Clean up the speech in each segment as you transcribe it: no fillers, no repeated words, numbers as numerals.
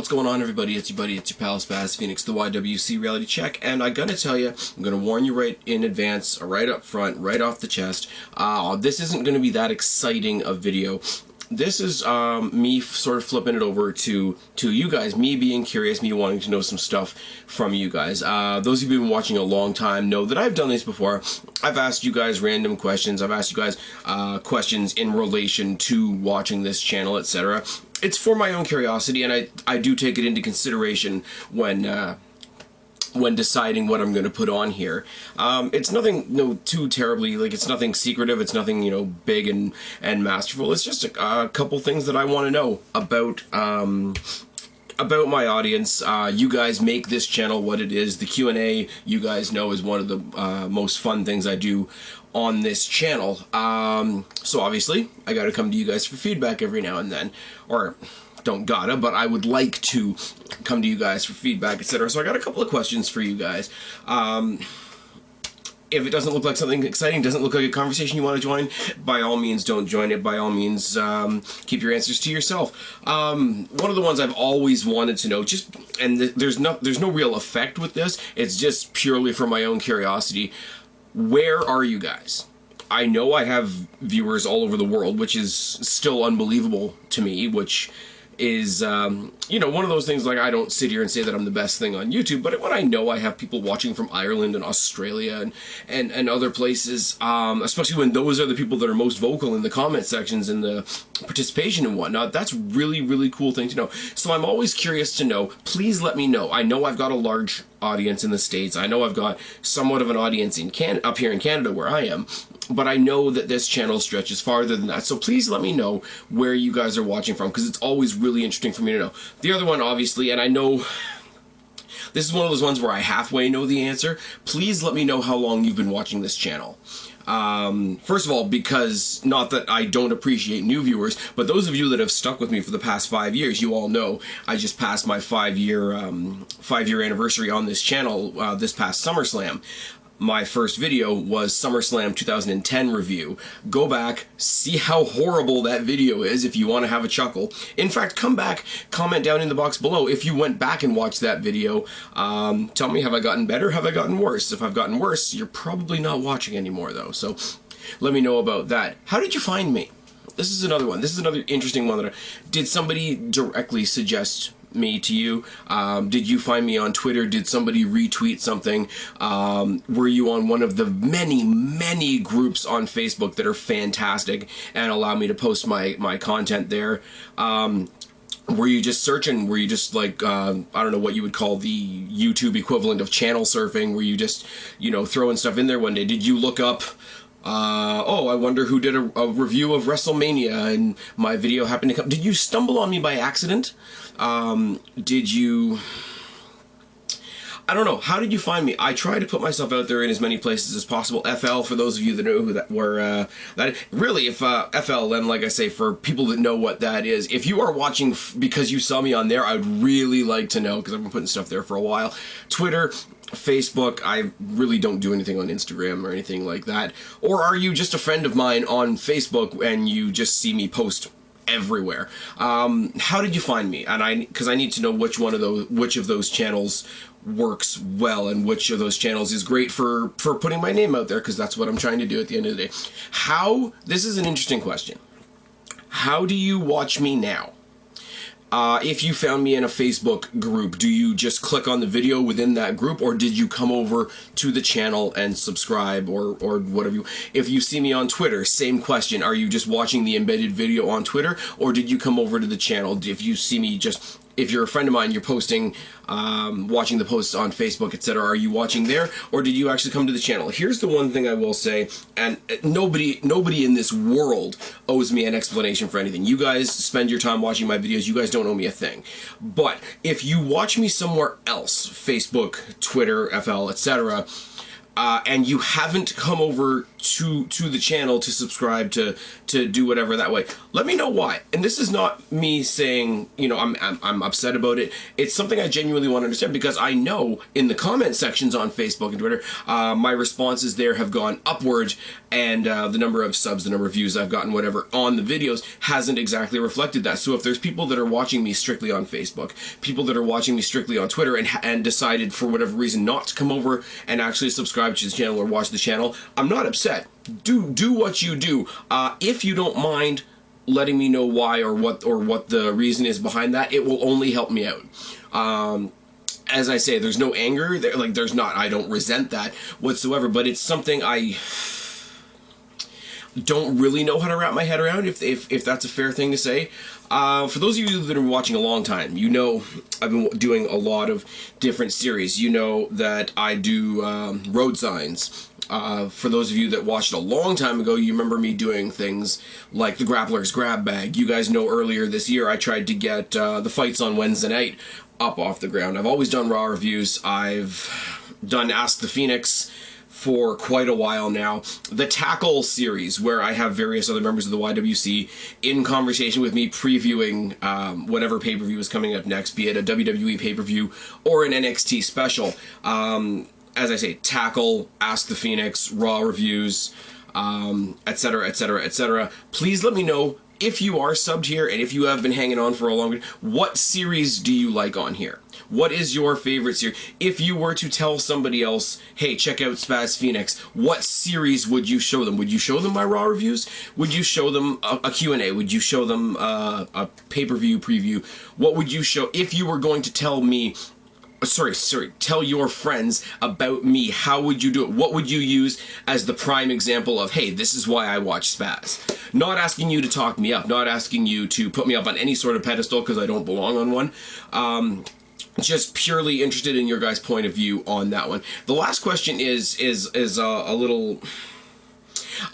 What's going on, everybody? It's your buddy, it's your pal Spaz Phoenix, the YWC Reality Check, and I gotta tell you, I'm gonna warn you right in advance, right up front, right off the chest, this isn't gonna be that exciting a video. This is me sort of flipping it over to you guys, me being curious, me wanting to know some stuff from you guys. Those of you who've been watching a long time know that I've done this before. I've asked you guys random questions. I've asked you guys questions in relation to watching this channel, etc. It's for my own curiosity, and I do take it into consideration when deciding what I'm going to put on here. It's nothing too terribly, like, it's nothing secretive, it's nothing, big and masterful. It's just a couple things that I want to know about my audience. You guys make this channel what it is. The Q&A, you guys know, is one of the most fun things I do on this channel. So obviously, I gotta come to you guys for feedback every now and then. Or, don't gotta, but I would like to come to you guys for feedback, etc. So I got a couple of questions for you guys. If it doesn't look like something exciting, doesn't look like a conversation you want to join, by all means don't join it. By all means, keep your answers to yourself. One of the ones I've always wanted to know, there's no real effect with this, it's just purely for my own curiosity. Where are you guys? I know I have viewers all over the world, which is still unbelievable to me, which is, one of those things, like, I don't sit here and say that I'm the best thing on YouTube, but when I know I have people watching from Ireland and Australia and other places, especially when those are the people that are most vocal in the comment sections and the participation and whatnot, that's really, really cool thing to know. So I'm always curious to know. Please let me know. I know I've got a large audience in the States. I know I've got somewhat of an audience in up here in Canada where I am. But I know that this channel stretches farther than that, so please let me know where you guys are watching from, because it's always really interesting for me to know. The other one, obviously, and I know this is one of those ones where I halfway know the answer, please let me know how long you've been watching this channel. First of all, because, not that I don't appreciate new viewers, but those of you that have stuck with me for the past 5 years, you all know I just passed my five-year anniversary on this channel this past SummerSlam. My first video was SummerSlam 2010 review. Go back, see how horrible that video is if you want to have a chuckle. In fact, come back, comment down in the box below if you went back and watched that video. Tell me, have I gotten better, have I gotten worse? If I've gotten worse, you're probably not watching anymore though, so let me know about that. How did you find me? This is another one. This is another interesting one. Did somebody directly suggest me to you? Did you find me on Twitter? Did somebody retweet something? Were you on one of the many groups on Facebook that are fantastic and allow me to post my content there? Were you just searching? Were you just like, I don't know what you would call the YouTube equivalent of channel surfing? Were you just, throwing stuff in there one day? Did you look up, I wonder who did a review of WrestleMania and my video happened to come? Did you stumble on me by accident? Did you... I don't know. How did you find me? I try to put myself out there in as many places as possible. FL, for those of you that know who that were, really, if FL, then, like I say, for people that know what that is, if you are watching because you saw me on there, I'd really like to know, because I've been putting stuff there for a while. Twitter, Facebook, I really don't do anything on Instagram or anything like that. Or are you just a friend of mine on Facebook and you just see me post everywhere? How did you find me? And because I need to know which of those channels works well and which of those channels is great for putting my name out there, because that's what I'm trying to do at the end of the day. This is an interesting question. How do you watch me now? If you found me in a Facebook group, do you just click on the video within that group, or did you come over to the channel and subscribe, or whatever if you see me on Twitter, same question. Are you just watching the embedded video on Twitter, or did you come over to the channel? If you see me if you're a friend of mine, you're posting, watching the posts on Facebook, etc. Are you watching there, or did you actually come to the channel? Here's the one thing I will say, and nobody in this world owes me an explanation for anything. You guys spend your time watching my videos. You guys don't owe me a thing. But if you watch me somewhere else, Facebook, Twitter, FL, etc., and you haven't come over to the channel to subscribe to do whatever that way, let me know why. And this is not me saying, you know, I'm upset about it. It's something I genuinely want to understand, because I know in the comment sections on Facebook and Twitter, my responses there have gone upward, and the number of subs, the number of views I've gotten, whatever, on the videos hasn't exactly reflected that. So if there's people that are watching me strictly on Facebook, people that are watching me strictly on Twitter, and decided for whatever reason not to come over and actually subscribe to the channel or watch the channel, I'm not upset. Do what you do. If you don't mind letting me know why or what the reason is behind that, it will only help me out. As I say, there's no anger there, like there's not. I don't resent that whatsoever, but it's something I don't really know how to wrap my head around, if that's a fair thing to say. For those of you that have been watching a long time, you know I've been doing a lot of different series. You know that I do road signs. For those of you that watched a long time ago, you remember me doing things like the Grappler's Grab Bag. You guys know earlier this year I tried to get the fights on Wednesday night up off the ground. I've always done Raw reviews. I've done Ask the Phoenix for quite a while now. The Tackle series, where I have various other members of the YWC in conversation with me previewing whatever pay-per-view is coming up next, be it a WWE pay-per-view or an NXT special. As I say, Tackle, Ask the Phoenix, Raw reviews, etc., etc., etc. Please let me know, if you are subbed here and if you have been hanging on for a longer, what series do you like on here? What is your favorite series? If you were to tell somebody else, hey, check out Spaz Phoenix, what series would you show them? Would you show them my Raw reviews? Would you show them a Q&A? Would you show them a pay-per-view preview? What would you show if you were going to tell me, tell your friends about me? How would you do it? What would you use as the prime example of, hey, this is why I watch Spaz? Not asking you to talk me up, not asking you to put me up on any sort of pedestal, because I don't belong on one. Just purely interested in your guys' point of view on that one. The last question is a little,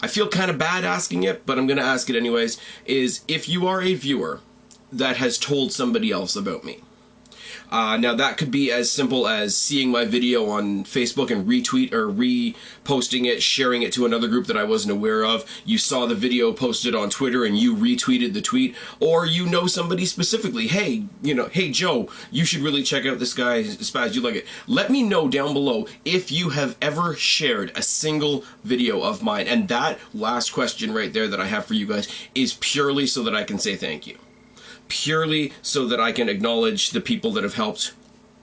I feel kind of bad asking it, but I'm going to ask it anyways, is if you are a viewer that has told somebody else about me. Now that could be as simple as seeing my video on Facebook and retweet or reposting it, sharing it to another group that I wasn't aware of. You saw the video posted on Twitter and you retweeted the tweet, or you know somebody specifically, hey, hey Joe, you should really check out this guy Spaz, you like it. Let me know down below if you have ever shared a single video of mine. And that last question right there that I have for you guys is purely so that I can say thank you. Purely so that I can acknowledge the people that have helped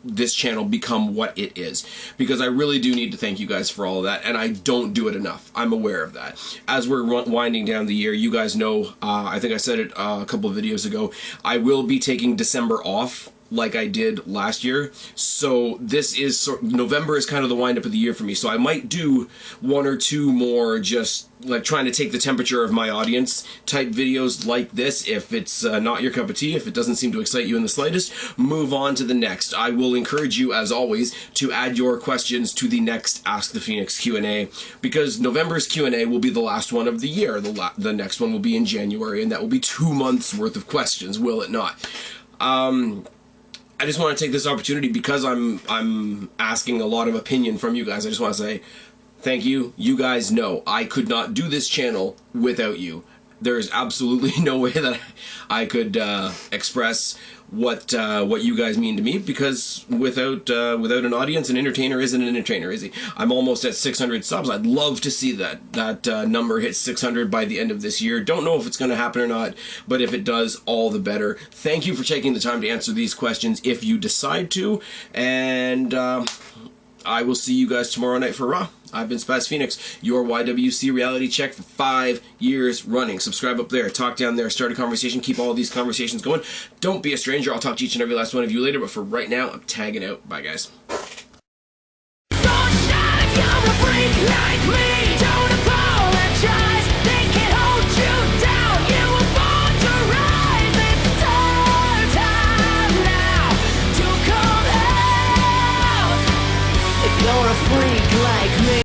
this channel become what it is, because I really do need to thank you guys for all of that, and I don't do it enough. I'm aware of that. As we're winding down the year, you guys know, I think I said it a couple of videos ago, I will be taking December off like I did last year. So this is November is kind of the wind up of the year for me. So I might do one or two more just like trying to take the temperature of my audience type videos like this. If it's not your cup of tea, if it doesn't seem to excite you in the slightest, move on to the next. I will encourage you, as always, to add your questions to the next Ask the Phoenix Q&A, because November's Q&A will be the last one of the year. The next one will be in January, and that will be 2 months worth of questions, will it not? I just want to take this opportunity, because I'm asking a lot of opinion from you guys. I just want to say thank you. You guys know I could not do this channel without you. There is absolutely no way that I could express what you guys mean to me, because without an audience, an entertainer isn't an entertainer, is he? I'm almost at 600 subs. I'd love to see that number hit 600 by the end of this year. Don't know if it's going to happen or not, but if it does, all the better. Thank you for taking the time to answer these questions if you decide to, and I will see you guys tomorrow night for Raw. I've been Spaz Phoenix, your YWC reality check for 5 years running. Subscribe up there, talk down there, start a conversation, keep all of these conversations going. Don't be a stranger. I'll talk to each and every last one of you later, but for right now, I'm tagging out. Bye, guys.